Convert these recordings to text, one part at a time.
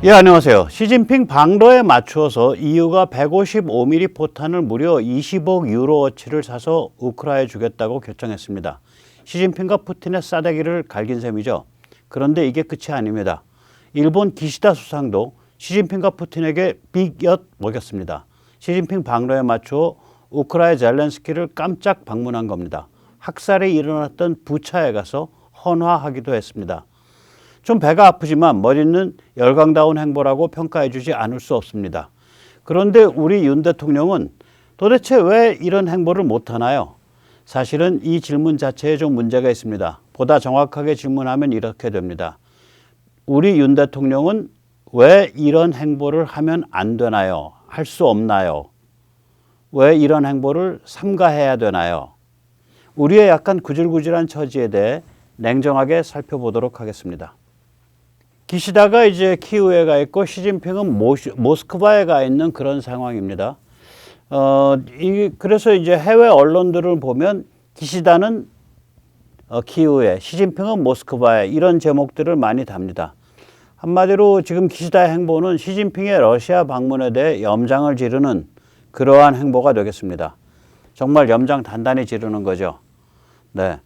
예, 안녕하세요. 시진핑 방로에 맞추어서 EU가 155mm 포탄을 무려 20억 유로어치를 사서 우크라이나에 주겠다고 결정했습니다. 시진핑과 푸틴의 싸대기를 갈긴 셈이죠. 그런데 이게 끝이 아닙니다. 일본 기시다 수상도 시진핑과 푸틴에게 빅엿 먹였습니다. 시진핑 방로에 맞추어 우크라이나 젤렌스키를 깜짝 방문한 겁니다. 학살이 일어났던 부차에 가서 헌화하기도 했습니다. 좀 배가 아프지만 머리는 열강다운 행보라고 평가해 주지 않을 수 없습니다. 그런데 우리 윤 대통령은 도대체 왜 이런 행보를 못하나요? 사실은 이 질문 자체에 좀 문제가 있습니다. 보다 정확하게 질문하면 이렇게 됩니다. 우리 윤 대통령은 왜 이런 행보를 하면 안 되나요? 할 수 없나요? 왜 이런 행보를 삼가해야 되나요? 우리의 약간 구질구질한 처지에 대해 냉정하게 살펴보도록 하겠습니다. 기시다가 이제 키우에 가 있고 시진핑은 모스크바에 가 있는 그런 상황입니다. 그래서 이제 해외 언론들을 보면 기시다는 키우에, 시진핑은 모스크바에 이런 제목들을 많이 답니다. 한마디로 지금 기시다의 행보는 시진핑의 러시아 방문에 대해 염장을 지르는 그러한 행보가 되겠습니다. 정말 염장 단단히 지르는 거죠. 네.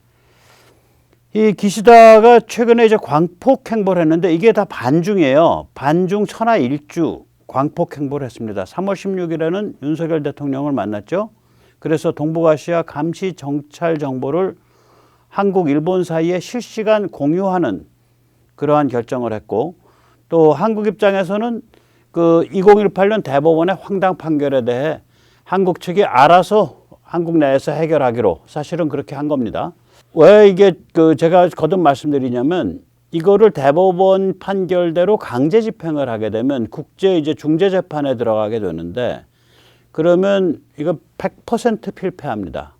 이 기시다가 최근에 이제 광폭 행보를 했는데 이게 다 반중이에요. 반중 천하일주 광폭 행보를 했습니다. 3월 16일에는 윤석열 대통령을 만났죠. 그래서 동북아시아 감시 정찰 정보를 한국, 일본 사이에 실시간 공유하는 그러한 결정을 했고, 또 한국 입장에서는 그 2018년 대법원의 황당 판결에 대해 한국 측이 알아서 한국 내에서 해결하기로 사실은 그렇게 한 겁니다. 왜 이게 제가 거듭 말씀드리냐면 이거를 대법원 판결대로 강제 집행을 하게 되면 국제 이제 중재 재판에 들어가게 되는데, 그러면 이거 100% 필패합니다.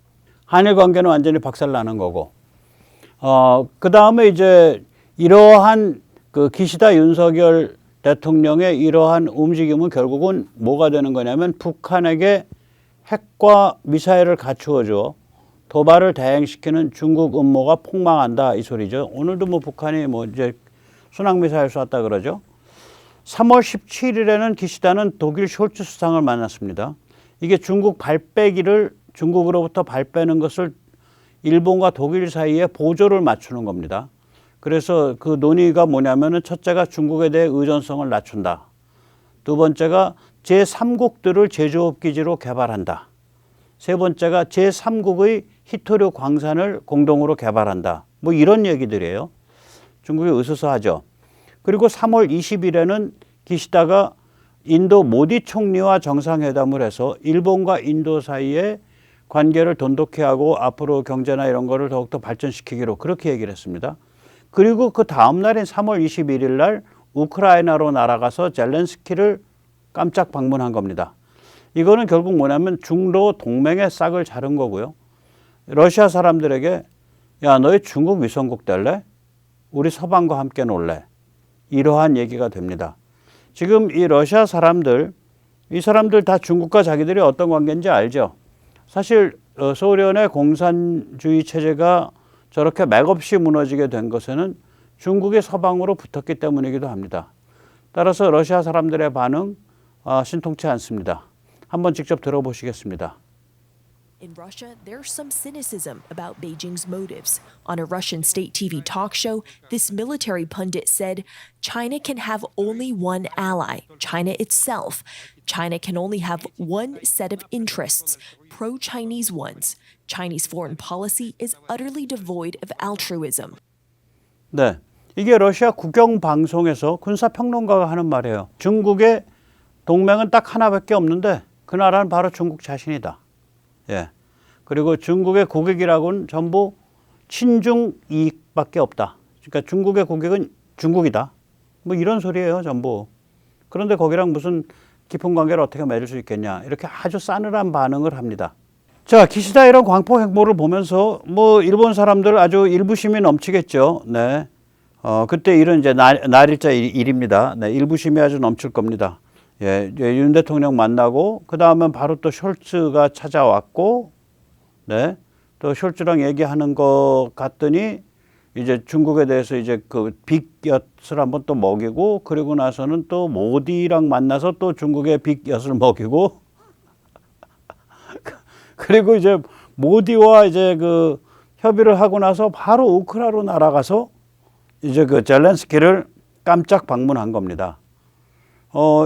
한일 관계는 완전히 박살나는 거고. 그다음에 이제 이러한 그 기시다 윤석열 대통령의 이러한 움직임은 결국은 뭐가 되는 거냐면 북한에게 핵과 미사일을 갖추어 줘 도발을 대행시키는 중국 음모가 폭망한다 이 소리죠. 오늘도 뭐 북한이 뭐 이제 순항미사일 쐈다 그러죠. 3월 17일에는 기시다는 독일 숄츠 수상을 만났습니다. 이게 중국 발빼기를 중국으로부터 발빼는 것을 일본과 독일 사이에 보조를 맞추는 겁니다. 그래서 그 논의가 뭐냐면은 첫째가 중국에 대해 의존성을 낮춘다. 두 번째가 제3국들을 제조업 기지로 개발한다. 세 번째가 제3국의 히토류 광산을 공동으로 개발한다. 뭐 이런 얘기들이에요. 중국이 으스스하죠. 그리고 3월 20일에는 기시다가 인도 모디 총리와 정상회담을 해서 일본과 인도 사이에 관계를 돈독히 하고 앞으로 경제나 이런 거를 더욱더 발전시키기로 그렇게 얘기를 했습니다. 그리고 그 다음 날인 3월 21일 날 우크라이나로 날아가서 젤렌스키를 깜짝 방문한 겁니다. 이거는 결국 뭐냐면 중로 동맹의 싹을 자른 거고요. 러시아 사람들에게 야, 너희 중국 위성국 될래? 우리 서방과 함께 놀래? 이러한 얘기가 됩니다. 지금 이 러시아 사람들, 이 사람들 다 중국과 자기들이 어떤 관계인지 알죠? 사실 소련의 공산주의 체제가 저렇게 맥없이 무너지게 된 것에는 중국이 서방으로 붙었기 때문이기도 합니다. 따라서 러시아 사람들의 반응 신통치 않습니다. 한번 직접 들어보시겠습니다. In Russia, there's some cynicism about Beijing's motives. On a Russian state TV talk show, this military pundit said China can have only one ally, China itself. China can only have one set of interests, pro-Chinese ones. Chinese foreign policy is utterly devoid of altruism. 네, 이게 러시아 국영 방송에서 군사평론가가 하는 말이에요. 중국의 동맹은 딱 하나밖에 없는데 그 나라는 바로 중국 자신이다. 예. 그리고 중국의 고객이라고는 전부 친중 이익밖에 없다. 그러니까 중국의 고객은 중국이다. 뭐 이런 소리예요, 전부. 그런데 거기랑 무슨 깊은 관계를 어떻게 맺을 수 있겠냐. 이렇게 아주 싸늘한 반응을 합니다. 자, 기시다 이런 광폭 행보를 보면서 뭐 일본 사람들 아주 일부심이 넘치겠죠. 네. 그때 일은 이제 날일자 일입니다. 네, 일부심이 아주 넘칠 겁니다. 예, 윤 대통령 만나고 그 다음엔 바로 또 숄츠가 찾아왔고, 네, 또 숄츠랑 얘기하는 것 같더니 이제 중국에 대해서 이제 그 빅엿을 한번 또 먹이고 그리고 나서는 또 모디랑 만나서 또 중국의 빅엿을 먹이고 그리고 이제 모디와 이제 그 협의를 하고 나서 바로 우크라로 날아가서 이제 그 젤렌스키를 깜짝 방문한 겁니다.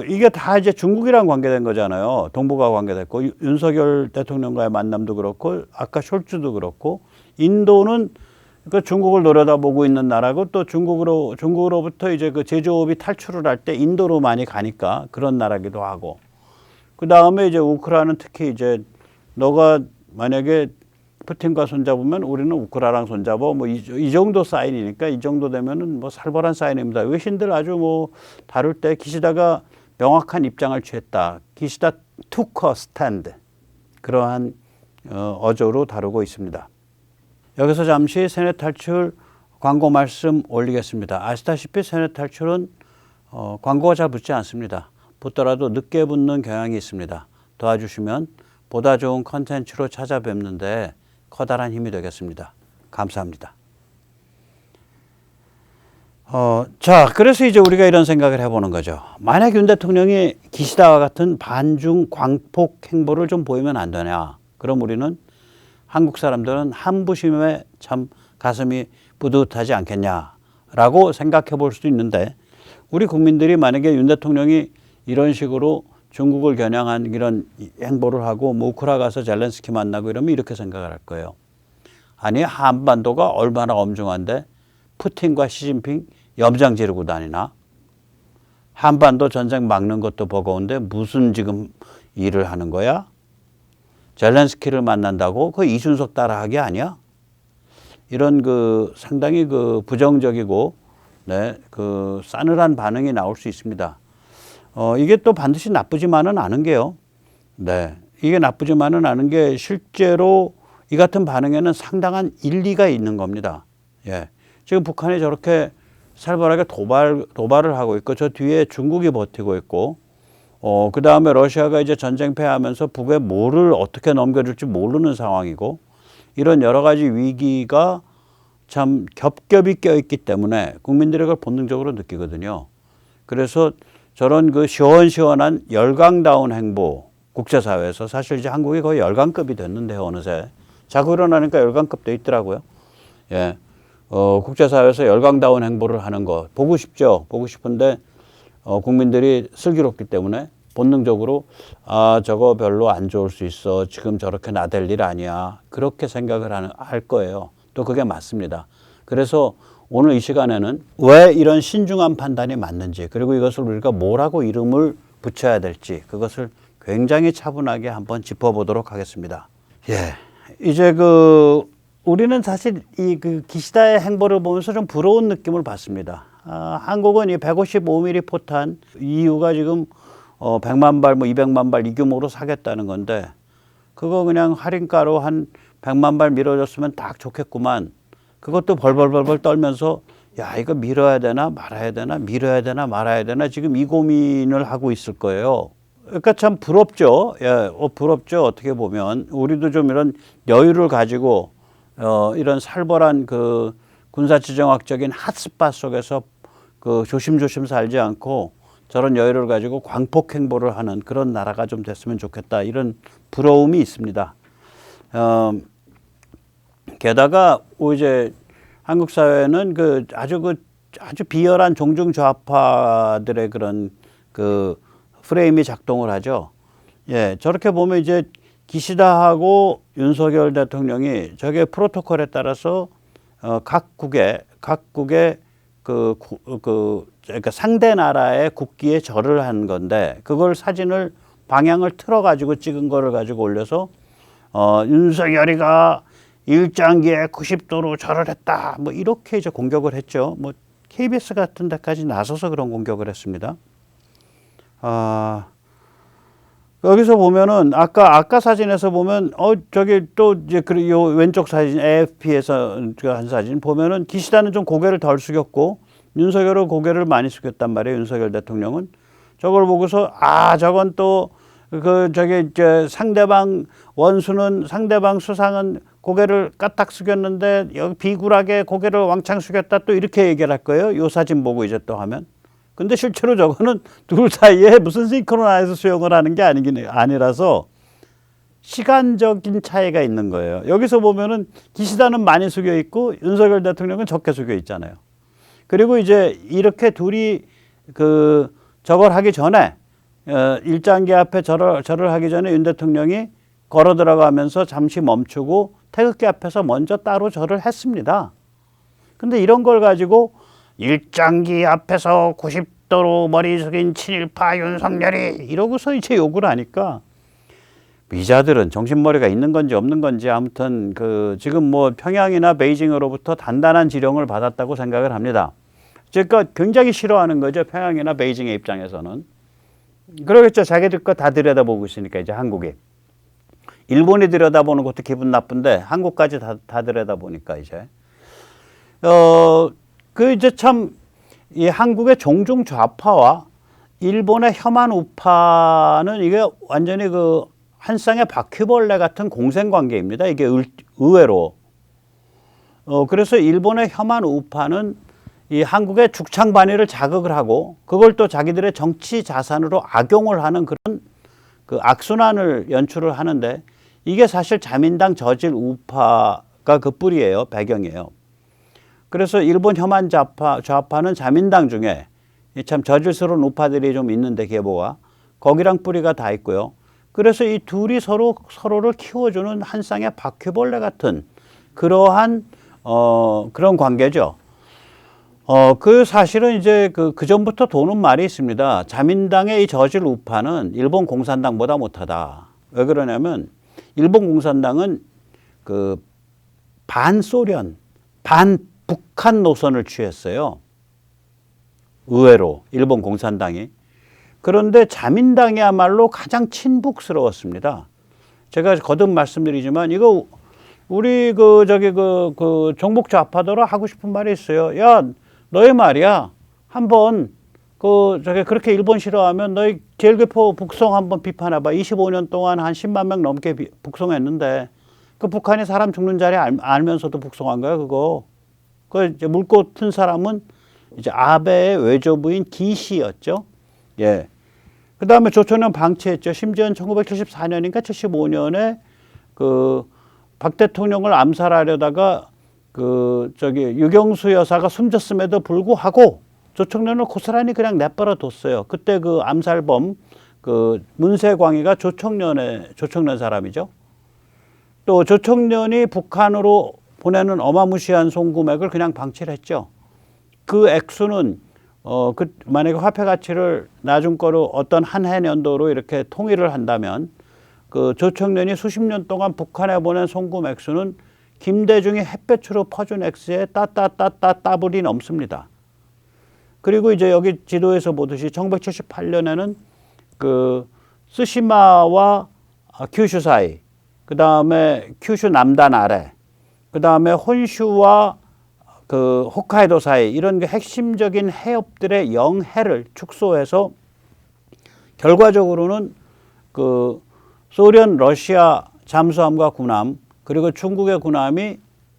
이게 다 이제 중국이랑 관계된 거잖아요. 동북아 관계됐고 윤석열 대통령과의 만남도 그렇고 아까 숄츠도 그렇고 인도는 그 중국을 노려다보고 있는 나라고 또 중국으로부터 이제 그 제조업이 탈출을 할 때 인도로 많이 가니까 그런 나라기도 하고 그 다음에 이제 우크라이나는 특히 이제 너가 만약에 푸틴과 손잡으면 우리는 우크라이나랑 손잡어 뭐 이 정도 사인이니까 이 정도 되면은 뭐 살벌한 사인입니다. 외신들 아주 뭐 다룰 때 기시다가 명확한 입장을 취했다. 기시다 took a stand 그러한 어조로 다루고 있습니다. 여기서 잠시 세뇌 탈출 광고 말씀 올리겠습니다. 아시다시피 세뇌 탈출은 광고가 잘 붙지 않습니다. 붙더라도 늦게 붙는 경향이 있습니다. 도와주시면 보다 좋은 컨텐츠로 찾아뵙는데 커다란 힘이 되겠습니다. 감사합니다. 자, 그래서 이제 우리가 이런 생각을 해보는 거죠. 만약 윤 대통령이 기시다와 같은 반중 광폭 행보를 좀 보이면 안 되냐. 그럼 우리는 한국 사람들은 한부심에 참 가슴이 뿌듯하지 않겠냐라고 생각해 볼 수도 있는데 우리 국민들이 만약에 윤 대통령이 이런 식으로 중국을 겨냥한 이런 행보를 하고 뭐 우크라 가서 젤렌스키 만나고 이러면 이렇게 생각을 할 거예요. 아니 한반도가 얼마나 엄중한데 푸틴과 시진핑 염장 지르고 다니나? 한반도 전쟁 막는 것도 버거운데 무슨 지금 일을 하는 거야? 젤렌스키를 만난다고 그 이준석 따라하기 아니야? 이런 그 상당히 그 부정적이고 네, 그 싸늘한 반응이 나올 수 있습니다. 이게 또 반드시 나쁘지만은 않은 게요. 네. 이게 나쁘지만은 않은 게 실제로 이 같은 반응에는 상당한 일리가 있는 겁니다. 예. 지금 북한이 저렇게 살벌하게 도발을 하고 있고 저 뒤에 중국이 버티고 있고 그 다음에 러시아가 이제 전쟁 패하면서 북에 뭐를 어떻게 넘겨줄지 모르는 상황이고 이런 여러 가지 위기가 참 겹겹이 껴있기 때문에 국민들이 그걸 본능적으로 느끼거든요. 그래서 저런 그 시원시원한 열강다운 행보 국제사회에서 사실 이제 한국이 거의 열강급이 됐는데요, 어느새. 자꾸 일어나니까 열강급 돼 있더라고요. 예. 국제사회에서 열강다운 행보를 하는 거 보고 싶죠. 보고 싶은데 국민들이 슬기롭기 때문에 본능적으로 아 저거 별로 안 좋을 수 있어. 지금 저렇게 나댈 일 아니야. 그렇게 생각을 할 거예요. 또 그게 맞습니다. 그래서 오늘 이 시간에는 왜 이런 신중한 판단이 맞는지 그리고 이것을 우리가 뭐라고 이름을 붙여야 될지 그것을 굉장히 차분하게 한번 짚어보도록 하겠습니다. 예, 이제 우리는 사실 이 기시다의 행보를 보면서 좀 부러운 느낌을 받습니다. 한국은 이 155mm 포탄 EU가 지금 100만 발, 뭐 200만 발 이 규모로 사겠다는 건데 그거 그냥 할인가로 한 100만 발 밀어줬으면 딱 좋겠구만. 그것도 벌벌벌벌 떨면서 야 이거 밀어야 되나 말아야 되나 밀어야 되나 말아야 되나 지금 이 고민을 하고 있을 거예요. 그러니까 참 부럽죠. 예, 부럽죠. 어떻게 보면 우리도 좀 이런 여유를 가지고 이런 살벌한 그 군사지정학적인 핫스팟 속에서 그 조심조심 살지 않고 저런 여유를 가지고 광폭 행보를 하는 그런 나라가 좀 됐으면 좋겠다. 이런 부러움이 있습니다. 게다가 이제 한국 사회는 아주 비열한 종중 좌파들의 그런 그 프레임이 작동을 하죠. 예, 저렇게 보면 이제 기시다하고 윤석열 대통령이 저게 프로토콜에 따라서 각국의 그러니까 상대 나라의 국기에 절을 한 건데 그걸 사진을 방향을 틀어 가지고 찍은 거를 가지고 올려서 윤석열이가 일장기에 90도로 절을 했다. 뭐 이렇게 이제 공격을 했죠. 뭐 KBS 같은 데까지 나서서 그런 공격을 했습니다. 여기서 보면은 아까 사진에서 보면 저기 또 이제 요 왼쪽 사진 AFP에서 한 사진 보면은 기시다는 좀 고개를 덜 숙였고 윤석열은 고개를 많이 숙였단 말이에요. 윤석열 대통령은 저걸 보고서 저건 또 상대방 원수는 상대방 수상은 고개를 까딱 숙였는데 여기 비굴하게 고개를 왕창 숙였다 또 이렇게 얘기를 할 거예요. 요 사진 보고 이제 또 하면. 근데 실제로 저거는 둘 사이에 무슨 싱크로나이즈 수용을 하는 게 아니라서 시간적인 차이가 있는 거예요. 여기서 보면은 기시다는 많이 숙여 있고 윤석열 대통령은 적게 숙여 있잖아요. 그리고 이제 이렇게 둘이 저걸 하기 전에 일장기 앞에 절을 하기 전에 윤 대통령이 걸어 들어가면서 잠시 멈추고 태극기 앞에서 먼저 따로 절을 했습니다. 근데 이런 걸 가지고 일장기 앞에서 90도로 머리 숙인 친일파 윤석열이 이러고서 이제 욕을 하니까 미자들은 정신머리가 있는 건지 없는 건지 아무튼 지금 뭐 평양이나 베이징으로부터 단단한 지령을 받았다고 생각을 합니다. 그러니까 굉장히 싫어하는 거죠. 평양이나 베이징의 입장에서는. 그러겠죠. 자기들 거 다 들여다보고 있으니까 이제 한국이. 일본이 들여다보는 것도 기분 나쁜데 한국까지 다 들여다보니까 이제. 이제 참 이 한국의 종중 좌파와 일본의 혐한 우파는 이게 완전히 한 쌍의 바퀴벌레 같은 공생관계입니다. 이게 의외로. 그래서 일본의 혐한 우파는 이 한국의 죽창반의를 자극을 하고 그걸 또 자기들의 정치 자산으로 악용을 하는 그런 악순환을 연출을 하는데 이게 사실 자민당 저질 우파가 그 뿌리예요. 배경이에요. 그래서 일본 혐한 좌파는 자민당 중에 참 저질스러운 우파들이 좀 있는데 계보가 거기랑 뿌리가 다 있고요. 그래서 이 둘이 서로를 키워주는 한 쌍의 바퀴벌레 같은 그러한 그런 관계죠. 사실은 이제 그 전부터 도는 말이 있습니다. 자민당의 이 저질 우파는 일본 공산당보다 못하다. 왜 그러냐면 일본 공산당은 반소련, 반북한 노선을 취했어요. 의외로 일본 공산당이. 그런데 자민당이야말로 가장 친북스러웠습니다. 제가 거듭 말씀드리지만 이거 우리 종북 좌파더러 하고 싶은 말이 있어요. 야, 너희 말이야. 한번 그렇게 일본 싫어하면 너희 제일교포 북송 한번 비판해봐. 25년 동안 한 10만 명 넘게 북송했는데 북한이 사람 죽는 자리 알면서도 북송한 거야, 그거. 이제 물고 튼 사람은 이제 아베의 외조부인 기시였죠. 예. 그 다음에 조총련 방치했죠. 심지어는 1974년인가 75년에 박 대통령을 암살하려다가 유경수 여사가 숨졌음에도 불구하고 조총련을 고스란히 그냥 내버려 뒀어요. 그때 암살범 문세광이가 조총련 사람이죠. 또 조총련이 북한으로 보내는 어마무시한 송금액을 그냥 방치를 했죠. 그 액수는 만약에 화폐 가치를 나중 거로 어떤 한 해 년도로 이렇게 통일을 한다면 조총련이 수십 년 동안 북한에 보낸 송금 액수는 김대중이 햇볕으로 퍼준 액수에 따블이 넘습니다. 그리고 이제 여기 지도에서 보듯이 1978년에는 쓰시마와 규슈 사이, 그 다음에 규슈 남단 아래, 그 다음에 혼슈와 홋카이도 사이 이런 핵심적인 해협들의 영해를 축소해서 결과적으로는 소련, 러시아 잠수함과 군함 그리고 중국의 군함이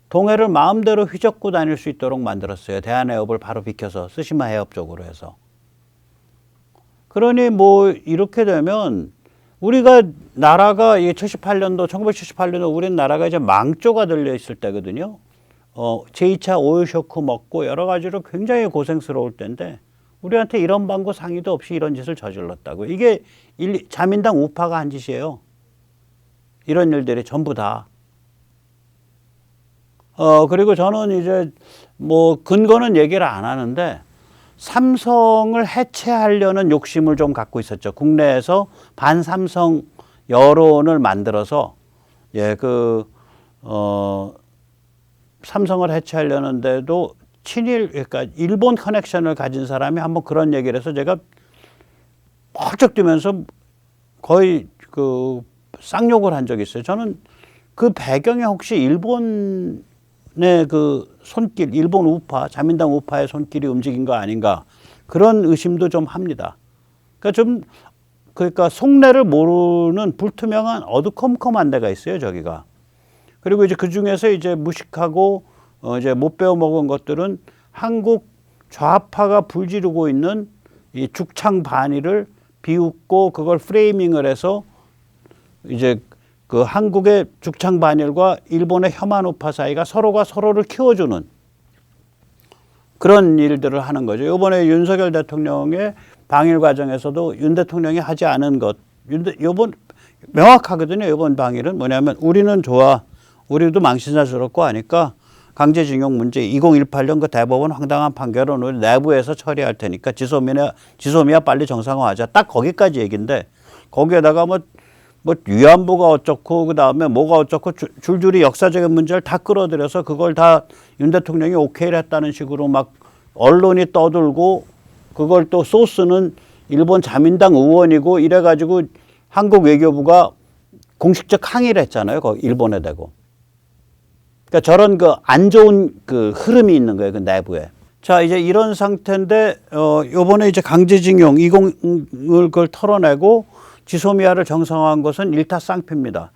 동해를 마음대로 휘젓고 다닐 수 있도록 만들었어요. 대한해협을 바로 비켜서 쓰시마 해협 쪽으로 해서. 그러니 뭐 이렇게 되면 우리가 나라가 1978년도 우리 나라가 이제 망조가 들려 있을 때거든요. 제2차 오일 쇼크 먹고 여러 가지로 굉장히 고생스러울 때인데 우리한테 이런 방구 상의도 없이 이런 짓을 저질렀다고. 이게 자민당 우파가 한 짓이에요. 이런 일들이 전부 다. 그리고 저는 이제 뭐 근거는 얘기를 안 하는데 삼성을 해체하려는 욕심을 좀 갖고 있었죠. 국내에서 반삼성 여론을 만들어서 삼성을 해체하려는데도 그러니까 일본 커넥션을 가진 사람이 한번 그런 얘기를 해서 제가 펄쩍 뛰면서 거의 쌍욕을 한 적이 있어요. 저는 그 배경에 혹시 일본의 손길, 일본 우파, 자민당 우파의 손길이 움직인 거 아닌가 그런 의심도 좀 합니다. 그러니까 좀 그러니까 속내를 모르는 불투명한 어두컴컴한 데가 있어요, 저기가. 그리고 이제 그 중에서 이제 무식하고 이제 못 배워 먹은 것들은 한국 좌파가 불지르고 있는 이 죽창 반의를 비웃고 그걸 프레이밍을 해서 이제 그 한국의 죽창 반일과 일본의 혐한 우파 사이가 서로가 서로를 키워주는 그런 일들을 하는 거죠. 이번에 윤석열 대통령의 방일 과정에서도 윤 대통령이 하지 않은 것, 요번 명확하거든요. 이번 방일은 뭐냐면 우리는 좋아, 우리도 망신사스럽고 하니까 강제징용 문제 2018년 그 대법원 황당한 판결은 우리 내부에서 처리할 테니까 지소미아 빨리 정상화하자. 딱 거기까지 얘기인데 거기에다가 뭐 위안부가 어쩌고 그다음에 뭐가 어쩌고 줄줄이 역사적인 문제를 다 끌어들여서 그걸 다 윤 대통령이 오케이를 했다는 식으로 막 언론이 떠들고 그걸 또 소스는 일본 자민당 의원이고 이래가지고 한국 외교부가 공식적 항의를 했잖아요. 거기 일본에 대고. 그러니까 저런 그 안 좋은 그 흐름이 있는 거예요. 그 내부에. 자, 이제 이런 상태인데 요번에 이제 강제징용 그걸 털어내고 지소미아를 정상화한 것은 일타쌍피입니다.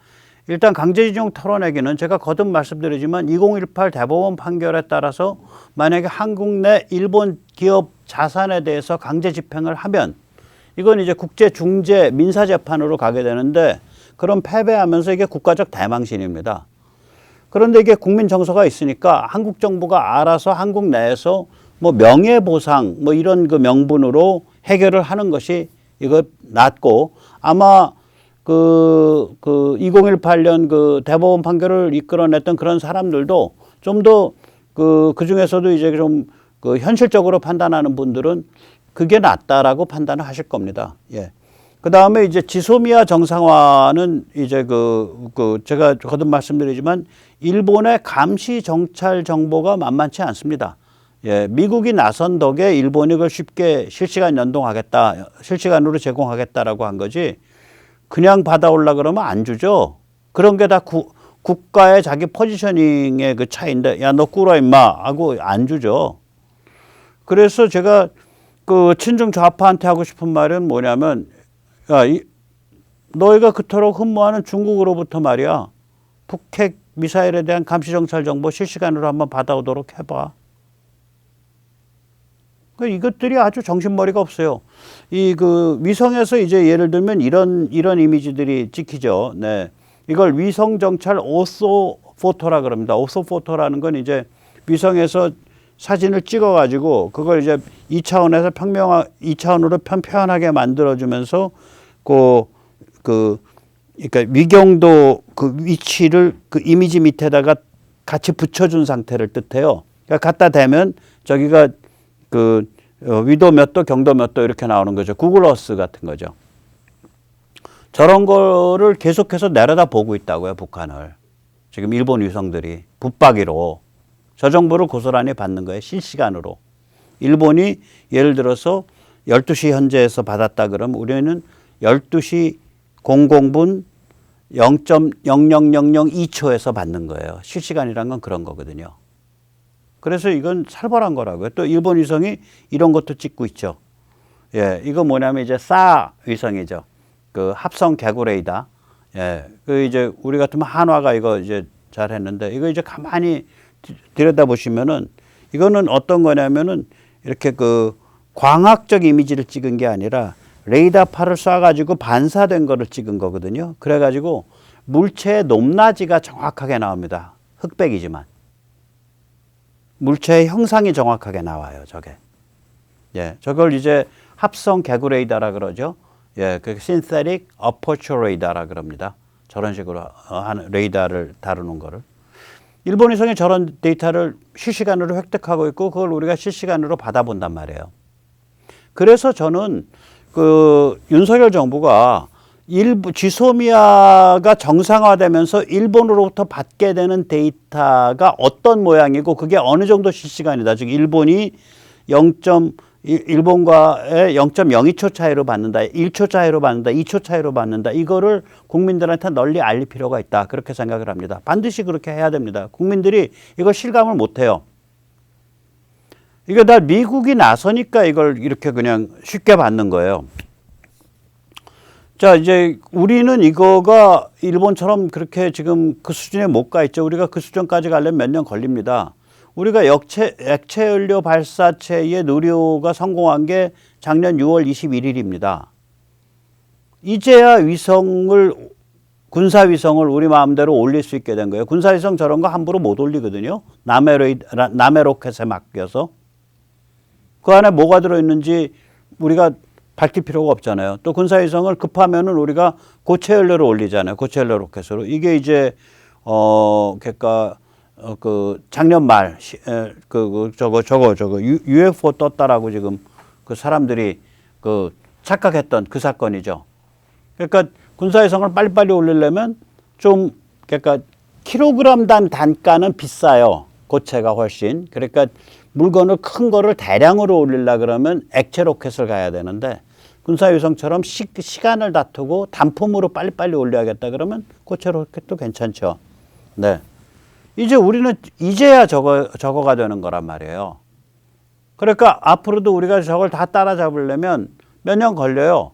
일단 강제징용 털어내기는 제가 거듭 말씀드리지만 2018 대법원 판결에 따라서 만약에 한국 내 일본 기업 자산에 대해서 강제 집행을 하면 이건 이제 국제 중재 민사 재판으로 가게 되는데 그럼 패배하면서 이게 국가적 대망신입니다. 그런데 이게 국민 정서가 있으니까 한국 정부가 알아서 한국 내에서 뭐 명예보상 뭐 이런 그 명분으로 해결을 하는 것이 이거 낫고 아마 그 2018년 그 대법원 판결을 이끌어냈던 그런 사람들도 좀 더 그 중에서도 이제 좀 그 현실적으로 판단하는 분들은 그게 낫다라고 판단을 하실 겁니다. 예. 그 다음에 이제 지소미아 정상화는 이제 제가 거듭 말씀드리지만 일본의 감시 정찰 정보가 만만치 않습니다. 예. 미국이 나선 덕에 일본이 그걸 쉽게 실시간으로 제공하겠다라고 한 거지 그냥 받아올라 그러면 안 주죠. 그런 게 다 국가의 자기 포지셔닝의 그 차이인데 야, 너 꿇어 임마 하고 안 주죠. 그래서 제가 그 친중 좌파한테 하고 싶은 말은 뭐냐면 야, 너희가 그토록 흠모하는 중국으로부터 말이야. 북핵 미사일에 대한 감시정찰 정보 실시간으로 한번 받아오도록 해봐. 이것들이 아주 정신머리가 없어요. 그 위성에서 이제 예를 들면 이런 이미지들이 찍히죠. 네. 이걸 위성정찰 오소포토라 그럽니다. 오소포토라는 건 이제 위성에서 사진을 찍어가지고 그걸 이제 2차원으로 편편하게 만들어주면서 그러니까 위경도 그 위치를 그 이미지 밑에다가 같이 붙여준 상태를 뜻해요. 그러니까 갖다 대면 저기가 위도 몇 도, 경도 몇 도 이렇게 나오는 거죠. 구글 어스 같은 거죠. 저런 거를 계속해서 내려다 보고 있다고요, 북한을. 지금 일본 위성들이 붙박이로. 저 정보를 고스란히 받는 거예요. 실시간으로. 일본이 예를 들어서 12시 현재에서 받았다 그러면 우리는 12시 00분 0.00002초에서 받는 거예요. 실시간이란 건 그런 거거든요. 그래서 이건 살벌한 거라고요. 또 일본 위성이 이런 것도 찍고 있죠. 예, 이거 뭐냐면 이제 사 위성이죠. 그 합성 개구 레이더. 예, 그 이제 우리 같으면 한화가 이거 이제 잘 했는데 이거 이제 가만히 들여다보시면은 이거는 어떤 거냐면은 이렇게 그 광학적 이미지를 찍은 게 아니라 레이더파를 쏴가지고 반사된 거를 찍은 거거든요. 그래가지고 물체의 높낮이가 정확하게 나옵니다. 흑백이지만. 물체의 형상이 정확하게 나와요, 저게. 예, 저걸 이제 합성 개구 레이더라 그러죠. 예, 그 synthetic aperture radar라 그럽니다. 저런 식으로 하는 레이더를 다루는 거를. 일본 위성이 저런 데이터를 실시간으로 획득하고 있고 그걸 우리가 실시간으로 받아본단 말이에요. 그래서 저는 그 윤석열 정부가 지소미아가 정상화되면서 일본으로부터 받게 되는 데이터가 어떤 모양이고 그게 어느 정도 실시간이다. 즉 일본이 일본과의 0.02초 차이로 받는다. 1초 차이로 받는다. 2초 차이로 받는다. 이거를 국민들한테 널리 알릴 필요가 있다. 그렇게 생각을 합니다. 반드시 그렇게 해야 됩니다. 국민들이 이걸 실감을 못 해요. 이거 다 미국이 나서니까 이걸 이렇게 그냥 쉽게 받는 거예요. 자, 이제 우리는 이거가 일본처럼 그렇게 지금 그 수준에 못 가 있죠. 우리가 그 수준까지 가려면 몇 년 걸립니다. 우리가 액체 연료 발사체의 누리호가 성공한 게 작년 6월 21일입니다. 이제야 군사 위성을 우리 마음대로 올릴 수 있게 된 거예요. 군사 위성 저런 거 함부로 못 올리거든요. 남해 로켓에 맡겨서. 그 안에 뭐가 들어있는지 우리가 밝힐 필요가 없잖아요. 또 군사 위성을 급하면은 우리가 고체 연료를 올리잖아요. 고체 연료 로켓으로. 이게 이제 그러니까 그 작년 말 UFO 떴다라고 지금 그 사람들이 그 착각했던 그 사건이죠. 그러니까 군사 위성을 빨리빨리 올리려면 좀 그러니까 킬로그램 단가는 비싸요. 고체가 훨씬. 그러니까 물건을 큰 거를 대량으로 올리려 그러면 액체 로켓을 가야 되는데 군사 위성처럼 시간을 다투고 단품으로 빨리빨리 올려야겠다 그러면 고체 로켓도 괜찮죠. 네. 이제 우리는 이제야 저거가 되는 거란 말이에요. 그러니까 앞으로도 우리가 저걸 다 따라잡으려면 몇 년 걸려요.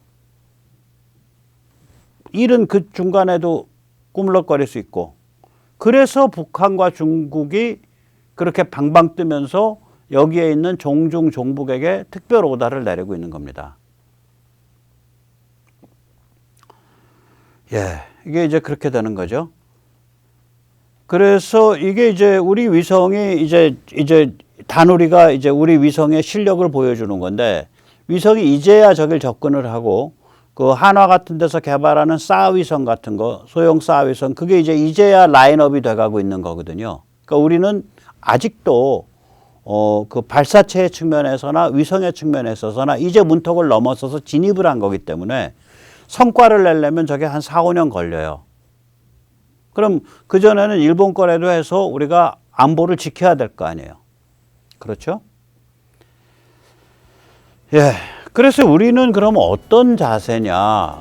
일은 그 중간에도 꾸물럭거릴 수 있고. 그래서 북한과 중국이 그렇게 방방 뜨면서 여기에 있는 종중 종북에게 특별 오다를 내리고 있는 겁니다. 예, 이게 이제 그렇게 되는 거죠. 그래서 이게 이제 우리 위성이 이제 다누리가 이제 우리 위성의 실력을 보여주는 건데 위성이 이제야 저길 접근을 하고 그 한화 같은 데서 개발하는 싸위성 같은 거 소형 싸위성 그게 이제야 라인업이 돼가고 있는 거거든요. 그러니까 우리는 아직도 그 발사체 측면에서나 위성의 측면에 있어서나 이제 문턱을 넘어서서 진입을 한 거기 때문에 성과를 내려면 저게 한 4, 5년 걸려요. 그럼 그전에는 일본 거라도 해서 우리가 안보를 지켜야 될 거 아니에요. 그렇죠? 예. 그래서 우리는 그럼 어떤 자세냐.